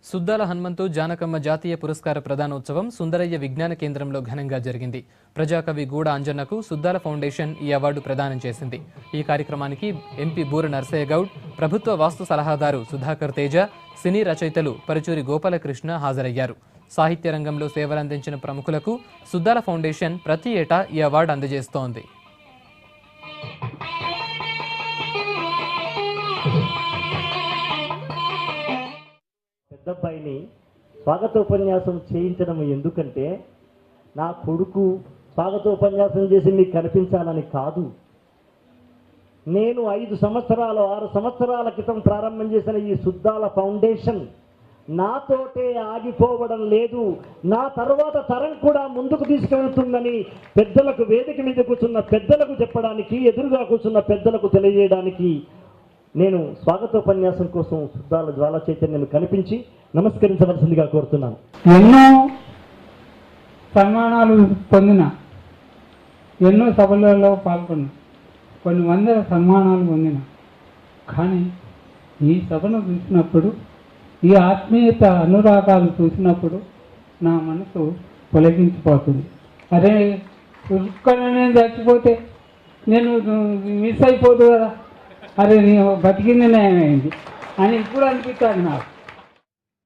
సుద్దాల హనుమంతు జానకమ్మ జాతీయ పురస్కార ప్రదానోత్సవం సుందరయ్య విజ్ఞాన కేంద్రంలో ఘనంగా జరిగింది. ప్రజాకవి గూడ అంజన్నకు సుద్దాల ఫౌండేషన్ ఈ అవార్డు ప్రదానం చేసింది. ఈ కార్యక్రమానికి ఎంపీ బూర నర్సయ్య గౌడ్, ప్రభుత్వ వాస్తు సలహాదారు సుధాకర్ తేజ, సినీ రచయితలు పరుచూరి గోపాలకృష్ణ హాజరయ్యారు. సాహిత్య రంగంలో సేవలందించిన ప్రముఖులకు సుద్దాల ఫౌండేషన్ ప్రతి ఏటా ఈ అవార్డు అందజేస్తోంది. పెద్దబ్బాయిని స్వాగతోపన్యాసం చేయించడం ఎందుకంటే నా కొడుకు స్వాగతోపన్యాసం చేసి మీకు కనిపించాలని కాదు. నేను 5 సంవత్సరాలు 6 సంవత్సరాల క్రితం ప్రారంభం చేసిన ఈ సుద్దాల ఫౌండేషన్ నాతోటే ఆగిపోవడం లేదు. నా తర్వాత తరం కూడా ముందుకు తీసుకెళ్తుందని పెద్దలకు, వేదిక మీద కూర్చున్న పెద్దలకు చెప్పడానికి, ఎదురుగా కూర్చున్న పెద్దలకు తెలియజేయడానికి నేను స్వాగతోపన్యాసం కోసం సుద్దాల జ్వాల చైతన్యను కనిపించి నమస్కరించవలసిందిగా కోరుతున్నాను. ఎన్నో సన్మానాలు పొందిన, ఎన్నో సభలలో పాల్గొన్నా, కొన్ని వందల సన్మానాలు పొందిన, కానీ ఈ సభను చూసినప్పుడు, ఈ ఆత్మీయత అనురాగాలు చూసినప్పుడు నా మనసు పొలగించిపోతుంది. అరే ఇక్కడ నేను చచ్చిపోతే నేను మిస్ అయిపోదు కదా, అరే నేను బతికింది నయమైంది అని ఇప్పుడు అనిపిస్తుంది నాకు.